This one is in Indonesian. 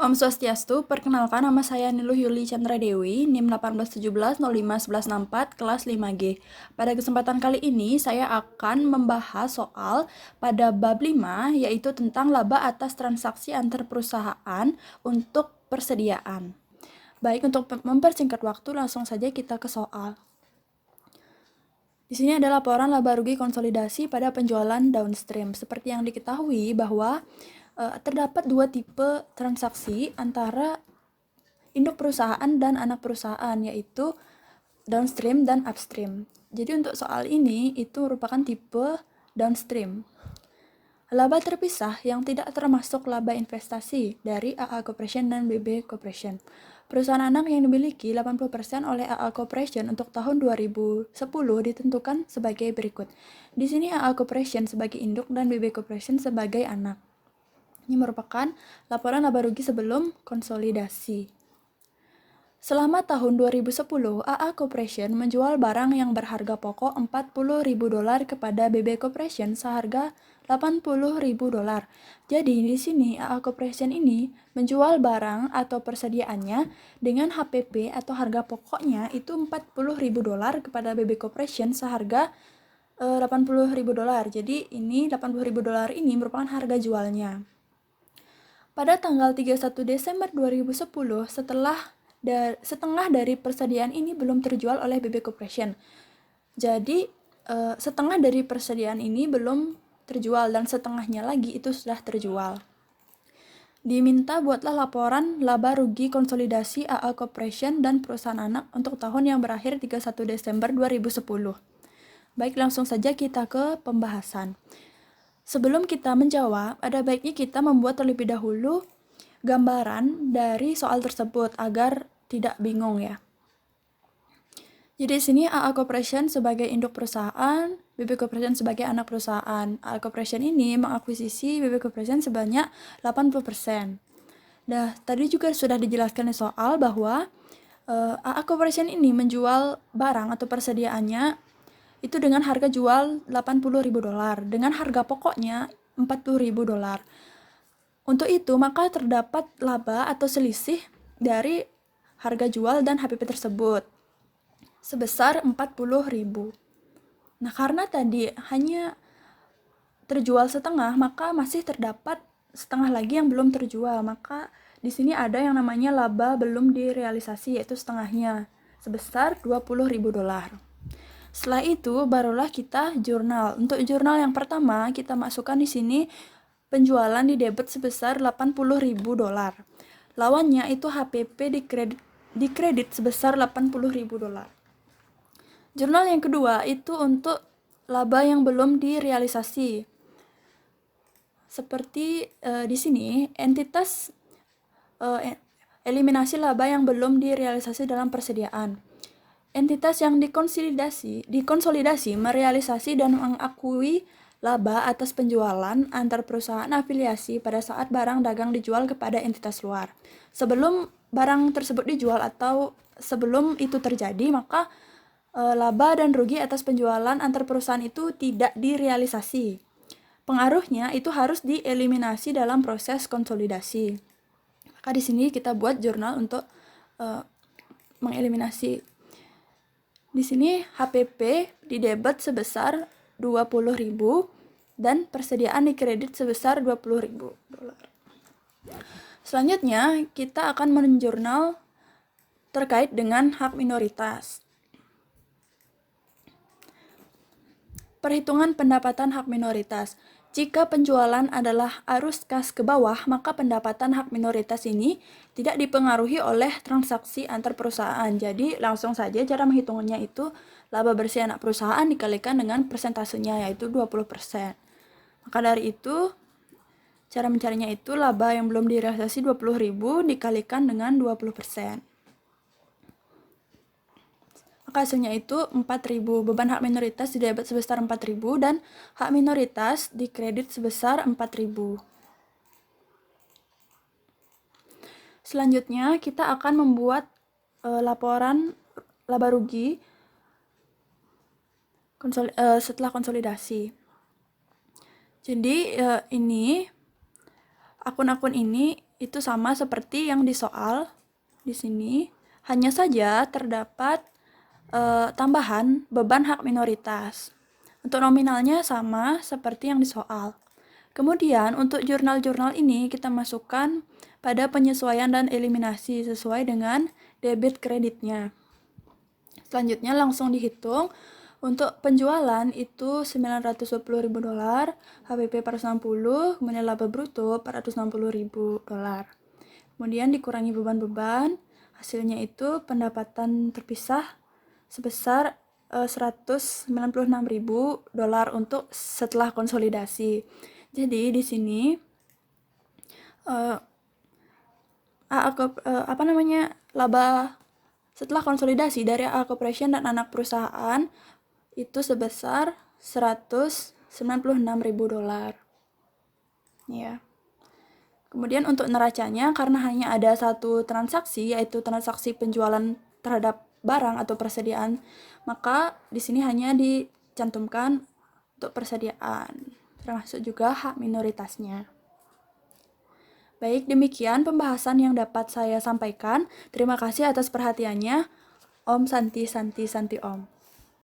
Om Swastiastu, perkenalkan nama saya Niluh Yuli Chandra Dewi, NIM 1817051164, kelas 5G. Pada kesempatan kali ini, saya akan membahas soal pada bab 5, yaitu tentang laba atas transaksi antar perusahaan untuk persediaan. Baik, untuk mempersingkat waktu, langsung saja kita ke soal. Di sini ada laporan laba rugi konsolidasi pada penjualan downstream. Seperti yang diketahui bahwa terdapat dua tipe transaksi antara induk perusahaan dan anak perusahaan, yaitu downstream dan upstream. Jadi untuk soal ini itu merupakan tipe downstream. Laba terpisah yang tidak termasuk laba investasi dari AA Corporation dan BB Corporation. Perusahaan anak yang dimiliki 80% oleh AA Corporation untuk tahun 2010 ditentukan sebagai berikut. Di sini AA Corporation sebagai induk dan BB Corporation sebagai anak. Ini merupakan laporan laba rugi sebelum konsolidasi. Selama tahun 2010, AA Corporation menjual barang yang berharga pokok $40.000 kepada BB Corporation seharga $80.000. Jadi di sini AA Corporation ini menjual barang atau persediaannya dengan HPP atau harga pokoknya itu $40.000 kepada BB Corporation seharga $80.000. Jadi ini $80.000 ini merupakan harga jualnya. Pada tanggal 31 Desember 2010, setengah dari persediaan ini belum terjual oleh BB Corporation. Jadi, setengah dari persediaan ini belum terjual dan setengahnya lagi itu sudah terjual. Diminta buatlah laporan laba rugi konsolidasi AA Corporation dan perusahaan anak untuk tahun yang berakhir 31 Desember 2010. Baik, langsung saja kita ke pembahasan. Sebelum kita menjawab, ada baiknya kita membuat terlebih dahulu gambaran dari soal tersebut agar tidak bingung ya. Jadi di sini AA Corporation sebagai induk perusahaan, BB Corporation sebagai anak perusahaan. AA Corporation ini mengakuisisi BB Corporation sebanyak 80%. Nah, tadi juga sudah dijelaskan di soal bahwa AA Corporation ini menjual barang atau persediaannya itu dengan harga jual $80.000, dengan harga pokoknya $40.000. Untuk itu, maka terdapat laba atau selisih dari harga jual dan HPP tersebut sebesar $40.000. Nah, karena tadi hanya terjual setengah, maka masih terdapat setengah lagi yang belum terjual. Maka di sini ada yang namanya laba belum direalisasi, yaitu setengahnya sebesar $20.000. Setelah itu barulah kita jurnal. Untuk jurnal yang pertama kita masukkan di sini penjualan di debit sebesar $80.000. Lawannya itu HPP di kredit sebesar $80.000. Jurnal yang kedua itu untuk laba yang belum direalisasi. Seperti di sini entitas eliminasi laba yang belum direalisasi dalam persediaan. Entitas yang dikonsolidasi merealisasi dan mengakui laba atas penjualan antar perusahaan afiliasi pada saat barang dagang dijual kepada entitas luar. Sebelum barang tersebut dijual atau sebelum itu terjadi, maka laba dan rugi atas penjualan antar perusahaan itu tidak direalisasi. Pengaruhnya itu harus dieliminasi dalam proses konsolidasi. Maka di sini kita buat jurnal untuk mengeliminasi. Di sini HPP di debit sebesar $20.000 dan persediaan di kredit sebesar $20.000. Selanjutnya, kita akan menjurnal terkait dengan hak minoritas. Perhitungan pendapatan hak minoritas. Jika penjualan adalah arus kas ke bawah, maka pendapatan hak minoritas ini tidak dipengaruhi oleh transaksi antar perusahaan. Jadi langsung saja cara menghitungnya itu laba bersih anak perusahaan dikalikan dengan persentasenya, yaitu 20%. Maka dari itu cara mencarinya itu laba yang belum direalisasi $20.000 dikalikan dengan 20%. Hasilnya itu 4.000. Beban hak minoritas di debit sebesar 4.000 dan hak minoritas di kredit sebesar 4.000. Selanjutnya kita akan membuat laporan laba rugi setelah konsolidasi. Jadi ini akun-akun ini itu sama seperti yang di soal di sini, hanya saja terdapat tambahan beban hak minoritas. Untuk nominalnya sama seperti yang di soal. Kemudian untuk jurnal-jurnal ini kita masukkan pada penyesuaian dan eliminasi sesuai dengan debit kreditnya. Selanjutnya langsung dihitung. Untuk penjualan itu $920.000, HPP 460, kemudian laba bruto $460.000. Kemudian dikurangi beban-beban, hasilnya itu pendapatan terpisah sebesar $196.000 untuk setelah konsolidasi. Jadi di sini laba setelah konsolidasi dari AA Corporation dan anak perusahaan itu sebesar $196.000. Ya. Kemudian untuk neracanya, karena hanya ada satu transaksi, yaitu transaksi penjualan terhadap barang atau persediaan, maka di sini hanya dicantumkan untuk persediaan, termasuk juga hak minoritasnya. Baik, demikian pembahasan yang dapat saya sampaikan. Terima kasih atas perhatiannya. Om Santi Santi Santi Om.